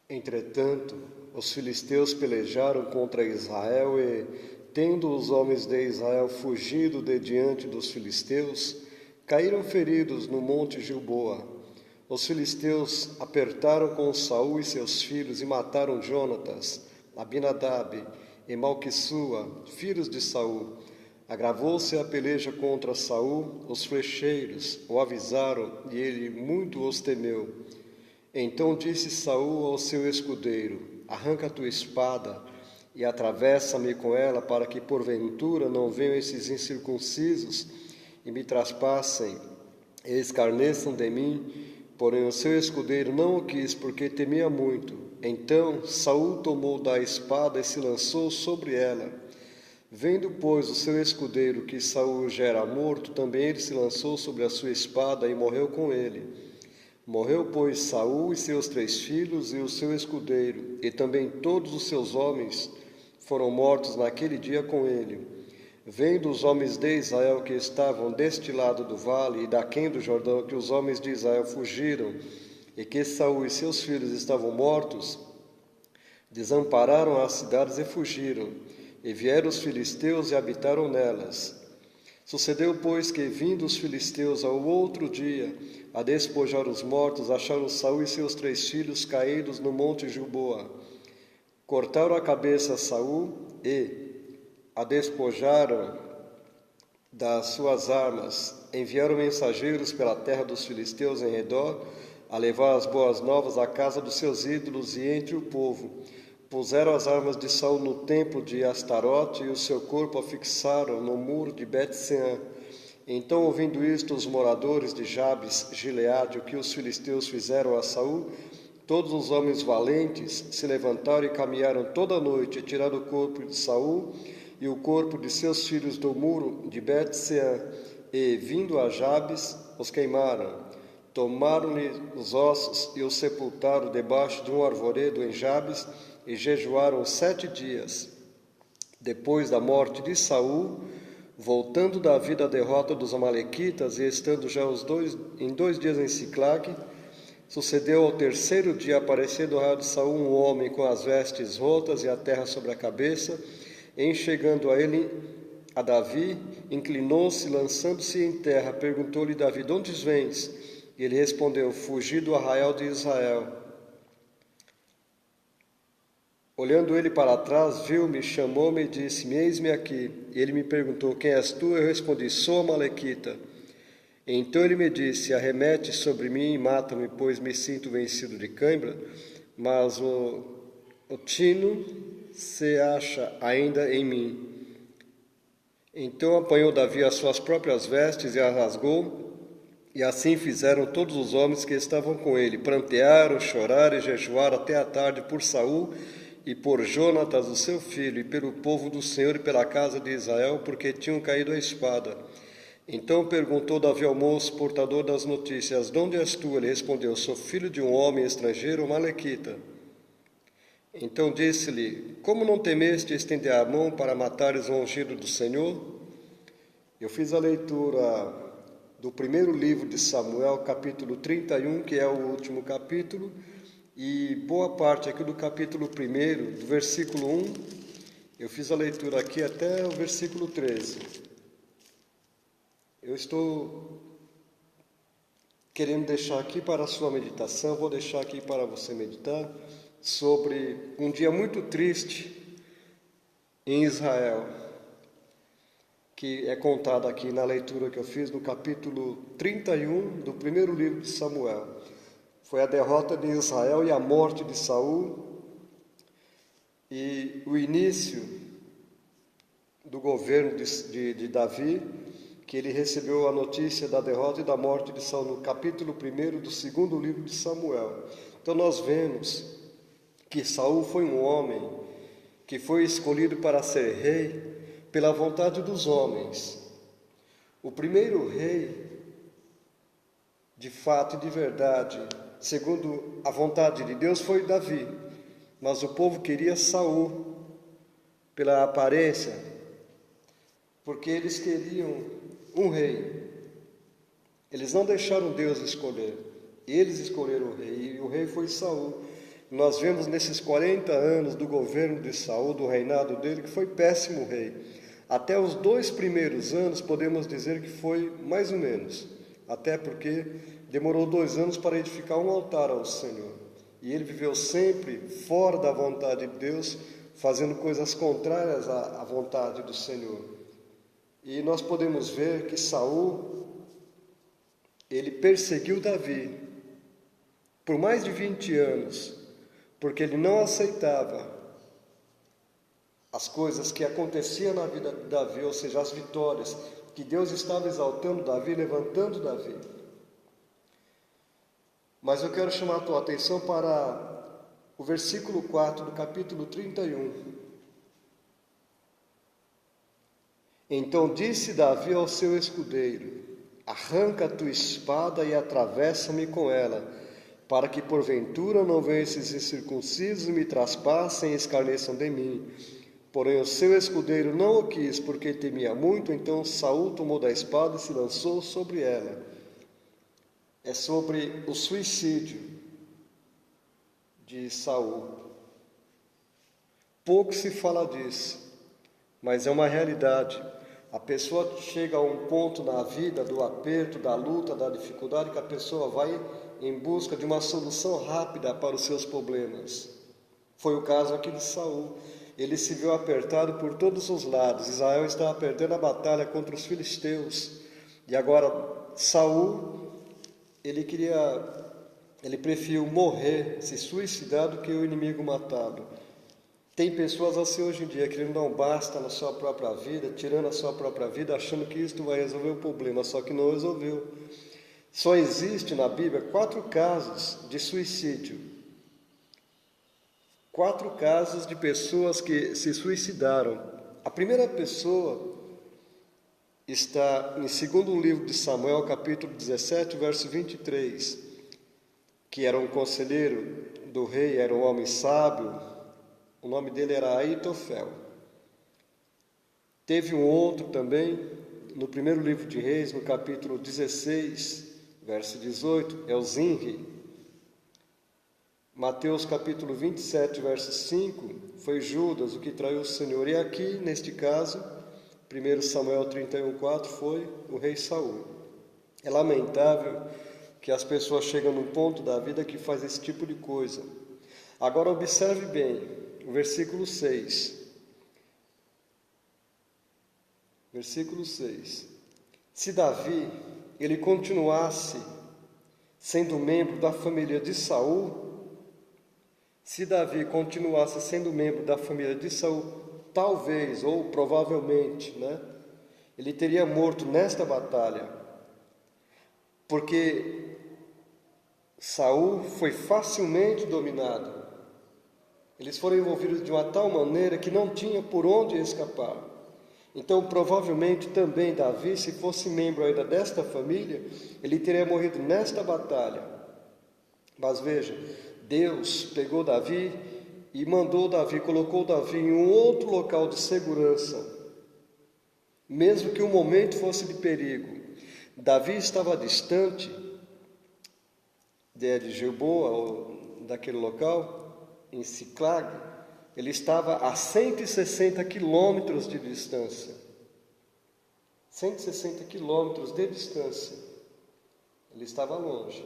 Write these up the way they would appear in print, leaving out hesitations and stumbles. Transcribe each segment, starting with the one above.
Entretanto, os filisteus pelejaram contra Israel e, tendo os homens de Israel fugido de diante dos filisteus, caíram feridos no monte Gilboa. Os filisteus apertaram com Saul e seus filhos e mataram Jonatas, Abinadab e Malquissua, filhos de Saul. Agravou-se a peleja contra Saul, os flecheiros o avisaram e ele muito os temeu. Então disse Saul ao seu escudeiro: arranca a tua espada e atravessa-me com ela, para que porventura não venham esses incircuncisos e me traspassem e escarneçam de mim. Porém o seu escudeiro não o quis, porque temia muito. Então Saul tomou da espada e se lançou sobre ela. Vendo, pois, o seu escudeiro que Saul já era morto, também ele se lançou sobre a sua espada e morreu com ele. Morreu, pois, Saul e seus 3 filhos e o seu escudeiro, e também todos os seus homens foram mortos naquele dia com ele. Vendo os homens de Israel que estavam deste lado do vale e daquém do Jordão, que os homens de Israel fugiram, e que Saul e seus filhos estavam mortos, desampararam as cidades e fugiram, e vieram os filisteus e habitaram nelas. Sucedeu, pois, que, vindo os filisteus ao outro dia a despojar os mortos, acharam Saul e seus 3 filhos caídos no monte Gilboa. Cortaram a cabeça a Saul e a despojaram das suas armas. Enviaram mensageiros pela terra dos filisteus em redor, a levar as boas novas à casa dos seus ídolos e entre o povo. Puseram as armas de Saul no templo de Astarote e o seu corpo afixaram no muro de Bet-sean. Então, ouvindo isto, os moradores de Jabes, Gileade, o que os filisteus fizeram a Saul, todos os homens valentes se levantaram e caminharam toda a noite, e tiraram o corpo de Saul e o corpo de seus filhos do muro de Bet-sean, e, vindo a Jabes, os queimaram. Tomaram-lhe os ossos e os sepultaram debaixo de um arvoredo em Jabes, e jejuaram 7 dias. Depois da morte de Saul, voltando Davi da derrota dos amalequitas, e estando já em 2 dias em Siclague, sucedeu ao 3º dia aparecer do raio de Saul um homem com as vestes rotas e a terra sobre a cabeça. Em chegando a Davi, inclinou-se, lançando-se em terra, perguntou-lhe Davi: de onde vens? E ele respondeu: fugi do arraial de Israel. Olhando ele para trás, viu-me, chamou-me e disse-me: eis-me aqui. E ele me perguntou: quem és tu? Eu respondi: sou amalequita. Então ele me disse: arremete sobre mim e mata-me, pois me sinto vencido de cãibra, mas o tino se acha ainda em mim. Então apanhou Davi as suas próprias vestes e as rasgou, e assim fizeram todos os homens que estavam com ele. Prantearam, choraram e jejuaram até a tarde por Saul e por Jonatas, o seu filho, e pelo povo do Senhor e pela casa de Israel, porque tinham caído a espada. Então perguntou Davi ao moço, portador das notícias: de onde és tu? Ele respondeu: sou filho de um homem estrangeiro, amalequita. Então disse-lhe: como não temeste estender a mão para matares o ungido do Senhor? Eu fiz a leitura do primeiro livro de Samuel, capítulo 31, que é o último capítulo, e boa parte aqui do capítulo 1, do versículo 1, eu fiz a leitura aqui até o versículo 13. Eu estou querendo deixar aqui para a sua meditação, vou deixar aqui para você meditar, sobre um dia muito triste em Israel, que é contado aqui na leitura que eu fiz no capítulo 31 do primeiro livro de Samuel. Foi a derrota de Israel e a morte de Saul e o início do governo de Davi, que ele recebeu a notícia da derrota e da morte de Saul no capítulo 1 do segundo livro de Samuel. Então nós vemos que Saul foi um homem que foi escolhido para ser rei pela vontade dos homens. O primeiro rei, de fato e de verdade, segundo a vontade de Deus, foi Davi, mas o povo queria Saul pela aparência, porque eles queriam um rei. Eles não deixaram Deus escolher, eles escolheram o rei, e o rei foi Saul. Nós vemos nesses 40 anos do governo de Saul, do reinado dele, que foi péssimo rei. Até os 2 primeiros anos podemos dizer que foi mais ou menos, até porque demorou 2 anos para edificar um altar ao Senhor. E ele viveu sempre fora da vontade de Deus, fazendo coisas contrárias à vontade do Senhor. E nós podemos ver que Saul, ele perseguiu Davi por mais de 20 anos, porque ele não aceitava as coisas que aconteciam na vida de Davi, ou seja, as vitórias, que Deus estava exaltando Davi, levantando Davi. Mas eu quero chamar a tua atenção para o versículo 4 do capítulo 31. Então disse Davi ao seu escudeiro: arranca a tua espada e atravessa-me com ela, para que porventura não venham esses incircuncisos e me traspassem e escarneçam de mim. Porém o seu escudeiro não o quis, porque temia muito. Então Saul tomou da espada e se lançou sobre ela. É sobre o suicídio de Saul. Pouco se fala disso, mas é uma realidade. A pessoa chega a um ponto na vida do aperto, da luta, da dificuldade, que a pessoa vai em busca de uma solução rápida para os seus problemas. Foi o caso aqui de Saul. Ele se viu apertado por todos os lados. Israel estava perdendo a batalha contra os filisteus. E agora Saul, ele preferiu morrer, se suicidar, do que o inimigo matá-lo. Tem pessoas assim hoje em dia, querendo dar um basta na sua própria vida, tirando a sua própria vida, achando que isto vai resolver o problema, só que não resolveu. Só existe na Bíblia 4 casos de suicídio. 4 casos de pessoas que se suicidaram. A primeira pessoa está em 2º livro de Samuel, capítulo 17, verso 23, que era um conselheiro do rei, era um homem sábio. O nome dele era Aitofel. Teve um outro também, no 1º livro de Reis, no capítulo 16, verso 18, é o Zinri. Mateus capítulo 27, verso 5, foi Judas o que traiu o Senhor. E aqui, neste caso, 1 Samuel 31, 4, foi o rei Saul. É lamentável que as pessoas chegam num ponto da vida que faz esse tipo de coisa. Agora observe bem o versículo 6. Versículo 6. Se Davi, ele continuasse sendo membro da família de Saul, se Davi continuasse sendo membro da família de Saul, talvez ou provavelmente, ele teria morto nesta batalha, porque Saul foi facilmente dominado. Eles foram envolvidos de uma tal maneira que não tinha por onde escapar. Então, provavelmente também Davi, se fosse membro ainda desta família, ele teria morrido nesta batalha. Mas veja, Deus pegou Davi e mandou Davi, colocou Davi em um outro local de segurança, mesmo que o momento fosse de perigo. Davi estava distante de Gilboa, ou daquele local, em Siclag. Ele estava a 160 quilômetros de distância. 160 quilômetros de distância. Ele estava longe.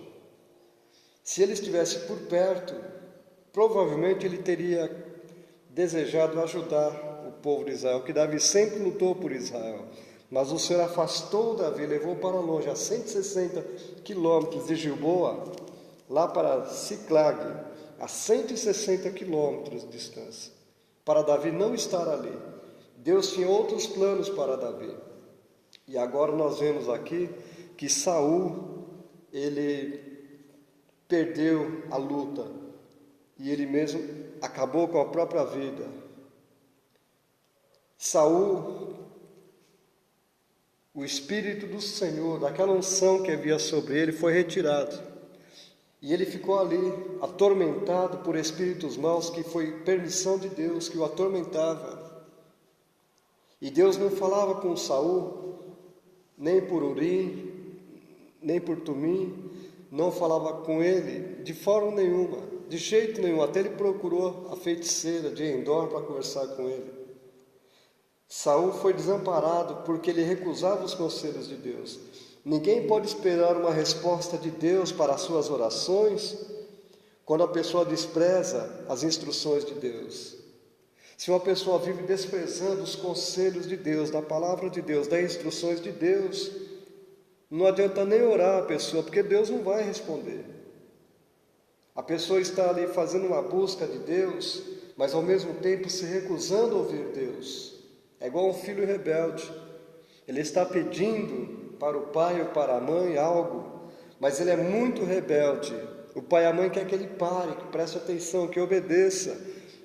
Se ele estivesse por perto, provavelmente ele teria desejado ajudar o povo de Israel, que Davi sempre lutou por Israel. Mas o Senhor afastou Davi, levou para longe, a 160 quilômetros de Gilboa, lá para Siclag, a 160 quilômetros de distância, para Davi não estar ali. Deus tinha outros planos para Davi. E agora nós vemos aqui que Saul, ele perdeu a luta e ele mesmo acabou com a própria vida. Saul, o Espírito do Senhor, daquela unção que havia sobre ele, foi retirado. E ele ficou ali, atormentado por espíritos maus, que foi permissão de Deus que o atormentava. E Deus não falava com Saul, nem por Urim, nem por Tumim, não falava com ele de forma nenhuma. de jeito nenhum. Até ele procurou a feiticeira de Endor para conversar com ele. Saul foi desamparado porque ele recusava os conselhos de Deus. Ninguém pode esperar uma resposta de Deus para as suas orações quando a pessoa despreza as instruções de Deus. Se uma pessoa vive desprezando os conselhos de Deus, da palavra de Deus, das instruções de Deus, não adianta nem orar a pessoa, porque Deus não vai responder. A pessoa está ali fazendo uma busca de Deus, mas ao mesmo tempo se recusando a ouvir Deus. É igual um filho rebelde. Ele está pedindo para o pai ou para a mãe algo, mas ele é muito rebelde. O pai e a mãe querem que ele pare, que preste atenção, que obedeça.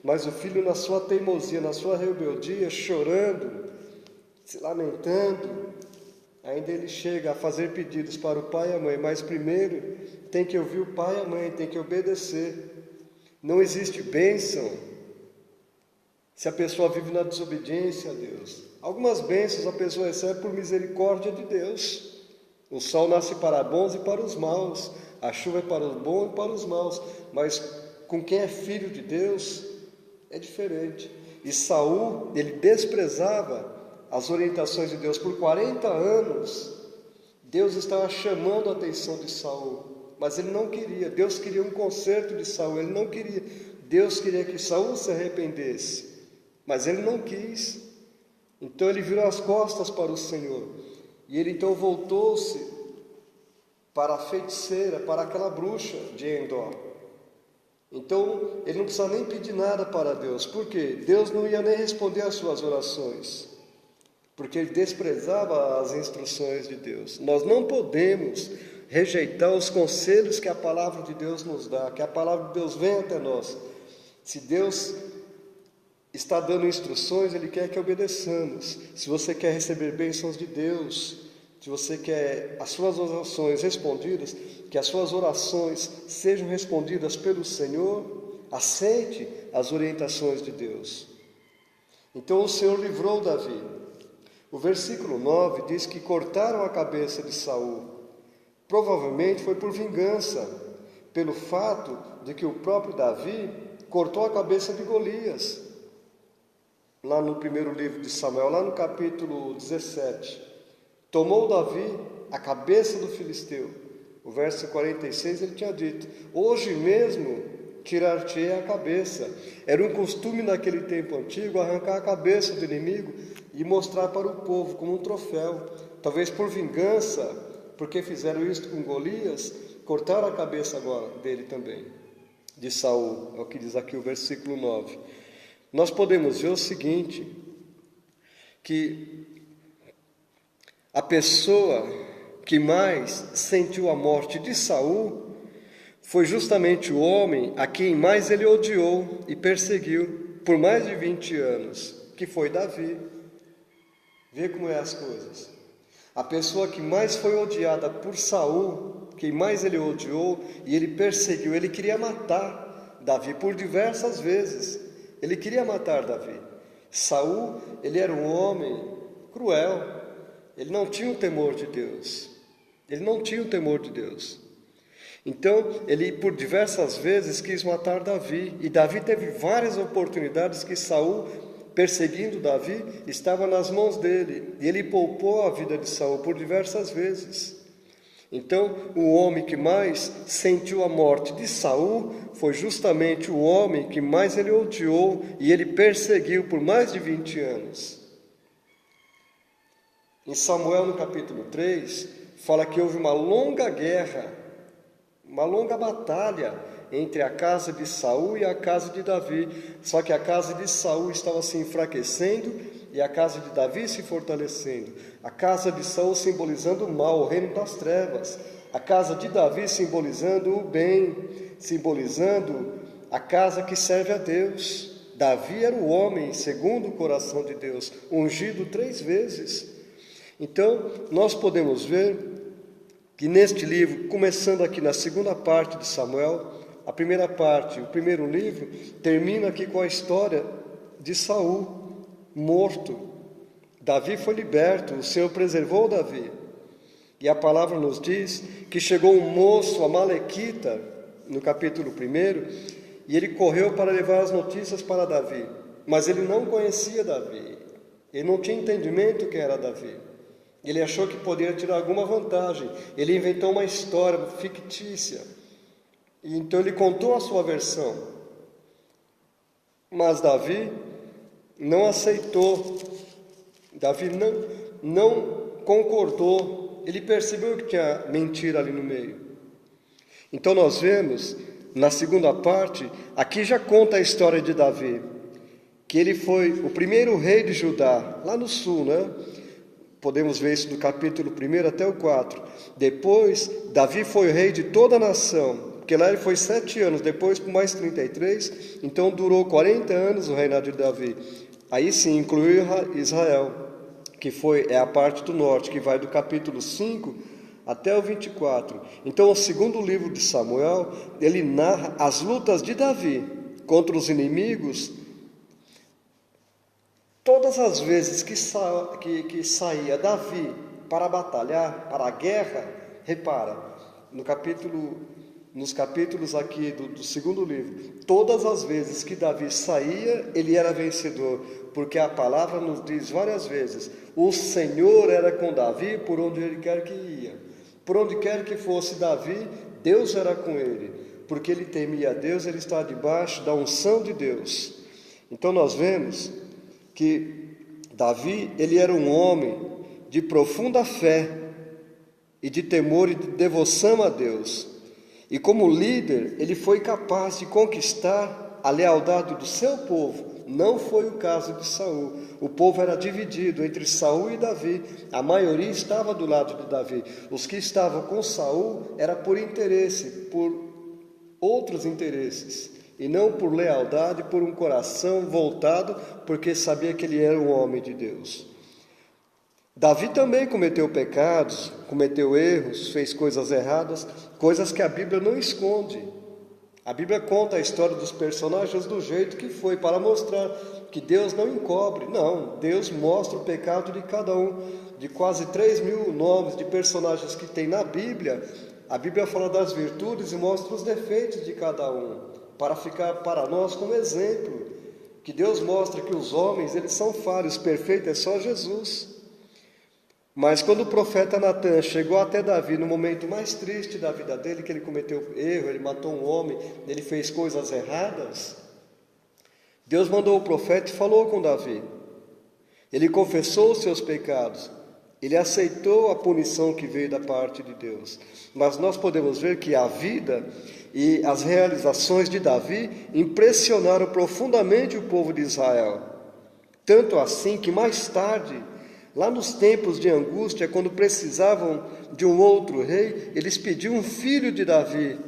Mas o filho, na sua teimosia, na sua rebeldia, chorando, se lamentando, ainda ele chega a fazer pedidos para o pai e a mãe, mas primeiro tem que ouvir o pai e a mãe, tem que obedecer. Não existe bênção se a pessoa vive na desobediência a Deus. Algumas bênçãos a pessoa recebe por misericórdia de Deus. O sol nasce para bons e para os maus, a chuva é para os bons e para os maus, mas com quem é filho de Deus é diferente. E Saul, ele desprezava as orientações de Deus. Por 40 anos, Deus estava chamando a atenção de Saul, mas ele não queria. Deus queria um conserto de Saul, ele não queria. Deus queria que Saul se arrependesse, mas ele não quis. Então ele virou as costas para o Senhor, e ele então voltou-se para a feiticeira, para aquela bruxa de Endor. Então ele não precisa nem pedir nada para Deus, porque Deus não ia nem responder às suas orações, porque ele desprezava as instruções de Deus. Nós não podemos rejeitar os conselhos que a palavra de Deus nos dá, que a palavra de Deus vem até nós. Se Deus está dando instruções, Ele quer que obedeçamos. Se você quer receber bênçãos de Deus, se você quer as suas orações respondidas, que as suas orações sejam respondidas pelo Senhor, aceite as orientações de Deus. Então o Senhor livrou Davi. O versículo 9 diz que cortaram a cabeça de Saul. Provavelmente foi por vingança, pelo fato de que o próprio Davi cortou a cabeça de Golias. Lá no primeiro livro de Samuel, lá no capítulo 17. Tomou Davi a cabeça do filisteu. O verso 46 ele tinha dito: hoje mesmo tirar-te-ei a cabeça. Era um costume naquele tempo antigo arrancar a cabeça do inimigo e mostrar para o povo como um troféu. Talvez por vingança, porque fizeram isso com Golias, cortaram a cabeça agora dele também, de Saul. É o que diz aqui o versículo 9. Nós podemos ver o seguinte, que a pessoa que mais sentiu a morte de Saul foi justamente o homem a quem mais ele odiou e perseguiu por mais de 20 anos, que foi Davi. Vê como é as coisas. A pessoa que mais foi odiada por Saul, quem mais ele odiou e ele perseguiu, ele queria matar Davi por diversas vezes. Ele queria matar Davi. Saul, ele era um homem cruel. Ele não tinha o temor de Deus. Ele não tinha o temor de Deus. Então, ele por diversas vezes quis matar Davi. E Davi teve várias oportunidades que Saul, perseguindo Davi, estava nas mãos dele. E ele poupou a vida de Saul por diversas vezes. Então, o homem que mais sentiu a morte de Saul foi justamente o homem que mais ele odiou e ele perseguiu por mais de 20 anos. Em Samuel, no capítulo 3, fala que houve uma longa guerra, uma longa batalha entre a casa de Saul e a casa de Davi. Só que a casa de Saul estava se enfraquecendo e a casa de Davi se fortalecendo. A casa de Saul simbolizando o mal, o reino das trevas. A casa de Davi simbolizando o bem, simbolizando a casa que serve a Deus. Davi era o homem segundo o coração de Deus, ungido 3 vezes. Então, nós podemos ver que neste livro, começando aqui na segunda parte de Samuel, a primeira parte, o primeiro livro, termina aqui com a história de Saul, morto. Davi foi liberto, o Senhor preservou Davi. E a palavra nos diz que chegou um moço amalequita no capítulo 1, e ele correu para levar as notícias para Davi, mas ele não conhecia Davi, ele não tinha entendimento quem era Davi, ele achou que poderia tirar alguma vantagem, ele inventou uma história fictícia, e então ele contou a sua versão, mas Davi não aceitou, Davi não concordou, ele percebeu que tinha mentira ali no meio. Então nós vemos, na segunda parte, aqui já conta a história de Davi, que ele foi o primeiro rei de Judá, lá no sul, né? Podemos ver isso do capítulo 1 até o 4. Depois, Davi foi rei de toda a nação, porque lá ele foi 7 anos, depois por mais 33, então durou 40 anos o reinado de Davi. Aí sim, incluiu Israel, que é a parte do norte, que vai do capítulo 5 até o 24. Então, o segundo livro de Samuel, ele narra as lutas de Davi contra os inimigos. Todas as vezes que saía Davi para batalhar, para a guerra, repara, nos capítulos aqui do segundo livro, todas as vezes que Davi saía, ele era vencedor, porque a palavra nos diz várias vezes, o Senhor era com Davi por onde ele quer que ia. Por onde quer que fosse Davi, Deus era com ele, porque ele temia a Deus, ele está debaixo da unção de Deus. Então nós vemos que Davi, ele era um homem de profunda fé e de temor e de devoção a Deus. E como líder, ele foi capaz de conquistar a lealdade do seu povo. Não foi o caso de Saul. O povo era dividido entre Saul e Davi. A maioria estava do lado de Davi. Os que estavam com Saul era por interesse, por outros interesses, e não por lealdade, por um coração voltado, porque sabia que ele era um homem de Deus. Davi também cometeu pecados, cometeu erros, fez coisas erradas, coisas que a Bíblia não esconde. A Bíblia conta a história dos personagens do jeito que foi, para mostrar que Deus não encobre. Não, Deus mostra o pecado de cada um. De quase 3.000 nomes de personagens que tem na Bíblia, a Bíblia fala das virtudes e mostra os defeitos de cada um, para ficar para nós como exemplo. Que Deus mostra que os homens, eles são falhos, perfeito é só Jesus. Mas quando o profeta Natan chegou até Davi no momento mais triste da vida dele, que ele cometeu erro, ele matou um homem, ele fez coisas erradas, Deus mandou o profeta e falou com Davi. Ele confessou os seus pecados, ele aceitou a punição que veio da parte de Deus. Mas nós podemos ver que a vida e as realizações de Davi impressionaram profundamente o povo de Israel. Tanto assim que mais tarde, lá nos tempos de angústia, quando precisavam de um outro rei, eles pediam um filho de Davi.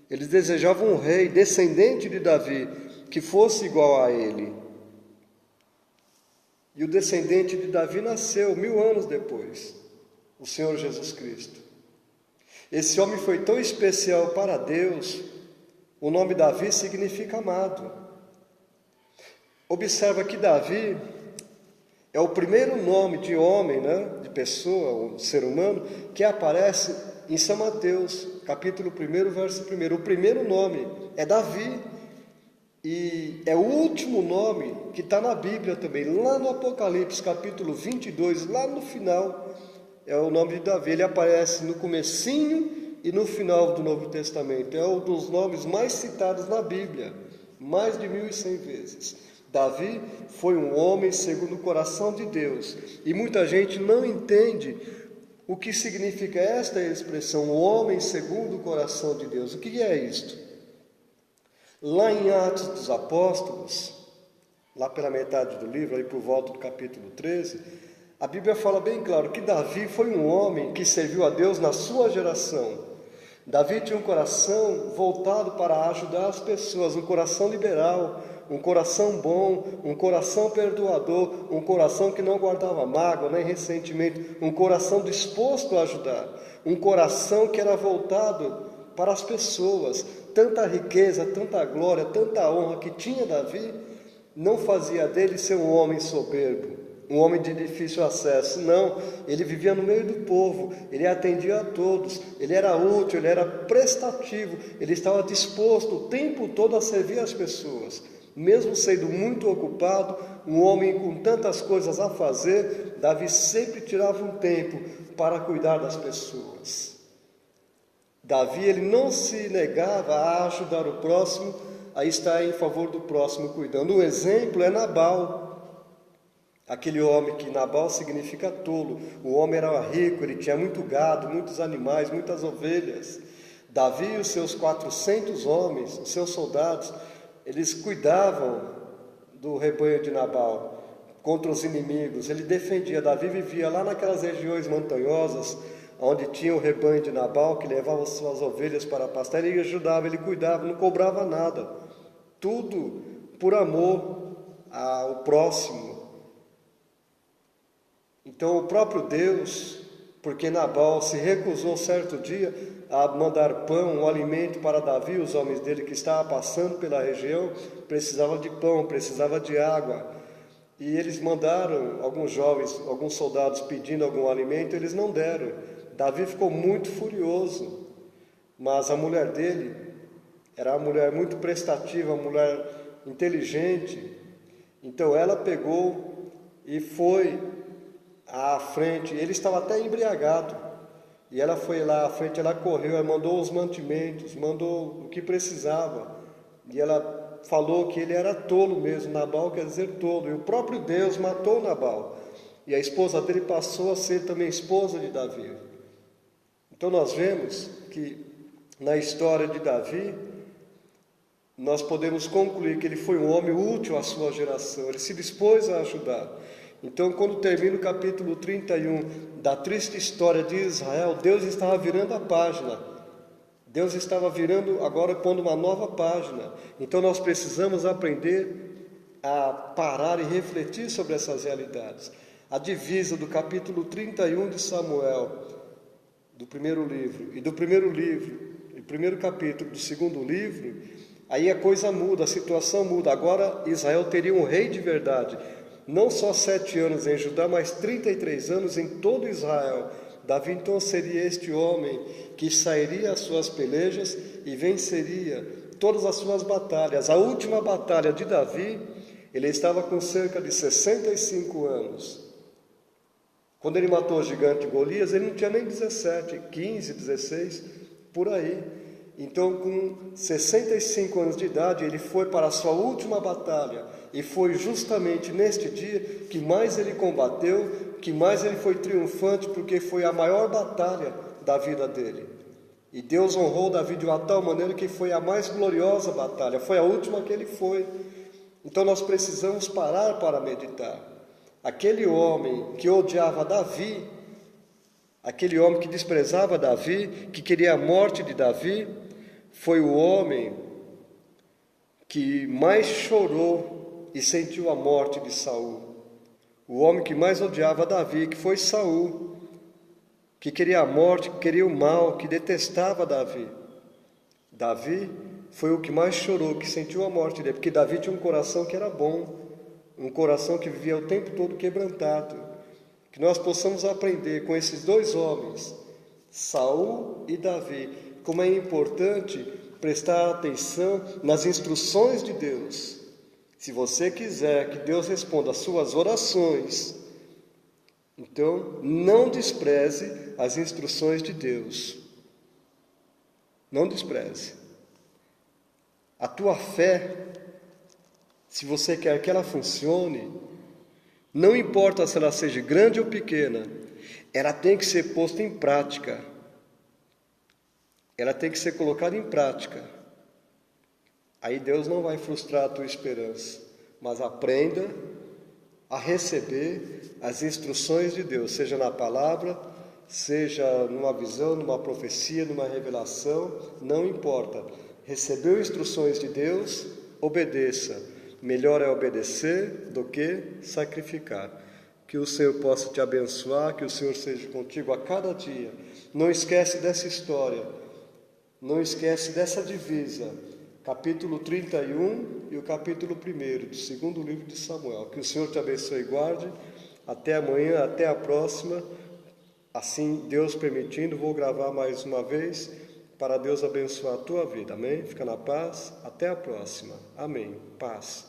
Eles desejavam um rei, descendente de Davi, que fosse igual a ele. E o descendente de Davi nasceu 1000 anos depois, o Senhor Jesus Cristo. Esse homem foi tão especial para Deus, o nome Davi significa amado. Observa que Davi é o primeiro nome de homem, de pessoa, um ser humano, que aparece em São Mateus, capítulo 1, verso 1. O primeiro nome é Davi, e é o último nome que está na Bíblia também, lá no Apocalipse, capítulo 22, lá no final, é o nome de Davi. Ele aparece no comecinho e no final do Novo Testamento. É um dos nomes mais citados na Bíblia, mais de 1100 vezes. Davi foi um homem segundo o coração de Deus, e muita gente não entende o que significa esta expressão, o homem segundo o coração de Deus. O que é isto? Lá em Atos dos Apóstolos, lá pela metade do livro, aí por volta do capítulo 13, a Bíblia fala bem claro que Davi foi um homem que serviu a Deus na sua geração. Davi tinha um coração voltado para ajudar as pessoas, um coração liberal, um coração bom, um coração perdoador, um coração que não guardava mágoa nem ressentimento, um coração disposto a ajudar, um coração que era voltado para as pessoas. Tanta riqueza, tanta glória, tanta honra que tinha Davi, não fazia dele ser um homem soberbo, um homem de difícil acesso. Não, ele vivia no meio do povo, ele atendia a todos, ele era útil, ele era prestativo, ele estava disposto o tempo todo a servir as pessoas. Mesmo sendo muito ocupado, um homem com tantas coisas a fazer, Davi sempre tirava um tempo para cuidar das pessoas. Davi, ele não se negava a ajudar o próximo, a estar em favor do próximo cuidando. Um exemplo é Nabal, aquele homem que Nabal significa tolo. O homem era rico, ele tinha muito gado, muitos animais, muitas ovelhas. Davi e os seus 400 homens, os seus soldados, eles cuidavam do rebanho de Nabal contra os inimigos. Ele defendia. Davi vivia lá naquelas regiões montanhosas, onde tinha o rebanho de Nabal, que levava suas ovelhas para pastar. Ele ajudava, ele cuidava, não cobrava nada. Tudo por amor ao próximo. Então o próprio Deus, porque Nabal se recusou certo dia a mandar pão, um alimento para Davi, os homens dele que estavam passando pela região, precisavam de pão, precisavam de água. E eles mandaram alguns jovens, alguns soldados pedindo algum alimento, eles não deram. Davi ficou muito furioso, mas a mulher dele era uma mulher muito prestativa, uma mulher inteligente. Então ela pegou e foi à frente, ele estava até embriagado, e ela foi lá à frente, ela correu, ela mandou os mantimentos, mandou o que precisava, e ela falou que ele era tolo mesmo. Nabal quer dizer tolo, e o próprio Deus matou Nabal, e a esposa dele passou a ser também esposa de Davi. Então nós vemos que na história de Davi, nós podemos concluir que ele foi um homem útil à sua geração, ele se dispôs a ajudar. Então, quando termina o capítulo 31 da triste história de Israel, Deus estava virando a página. Deus estava virando, agora pondo uma nova página. Então nós precisamos aprender a parar e refletir sobre essas realidades. A divisa do capítulo 31 de Samuel, do primeiro livro, e do primeiro livro, e primeiro capítulo do segundo livro, aí a coisa muda, a situação muda. Agora Israel teria um rei de verdade. Não só 7 anos em Judá, mas 33 anos em todo Israel. Davi então seria este homem que sairia às suas pelejas e venceria todas as suas batalhas. A última batalha de Davi, ele estava com cerca de 65 anos. Quando ele matou o gigante Golias, ele não tinha nem 17, 15, 16, por aí. Então, com 65 anos de idade, ele foi para a sua última batalha. E foi justamente neste dia que mais ele combateu, que mais ele foi triunfante, porque foi a maior batalha da vida dele. E Deus honrou Davi de uma tal maneira que foi a mais gloriosa batalha, foi a última que ele foi. Então nós precisamos parar para meditar. Aquele homem que odiava Davi, aquele homem que desprezava Davi, que queria a morte de Davi, foi o homem que mais chorou e sentiu a morte de Saul. O homem que mais odiava Davi, que foi Saul, que queria a morte, que queria o mal, que detestava Davi. Davi foi o que mais chorou, que sentiu a morte dele, porque Davi tinha um coração que era bom, um coração que vivia o tempo todo quebrantado. Que nós possamos aprender com esses dois homens, Saul e Davi, como é importante prestar atenção nas instruções de Deus. Se você quiser que Deus responda às suas orações, então não despreze as instruções de Deus. Não despreze. A tua fé, se você quer que ela funcione, não importa se ela seja grande ou pequena, ela tem que ser posta em prática. Ela tem que ser colocada em prática. Aí Deus não vai frustrar a tua esperança, mas aprenda a receber as instruções de Deus, seja na palavra, seja numa visão, numa profecia, numa revelação, não importa. Recebeu instruções de Deus, obedeça. Melhor é obedecer do que sacrificar. Que o Senhor possa te abençoar, que o Senhor seja contigo a cada dia. Não esquece dessa história, não esquece dessa divisa, capítulo 31 e o capítulo 1 do segundo livro de Samuel. Que o Senhor te abençoe e guarde. Até amanhã, até a próxima. Assim, Deus permitindo, vou gravar mais uma vez para Deus abençoar a tua vida. Amém? Fica na paz. Até a próxima. Amém. Paz.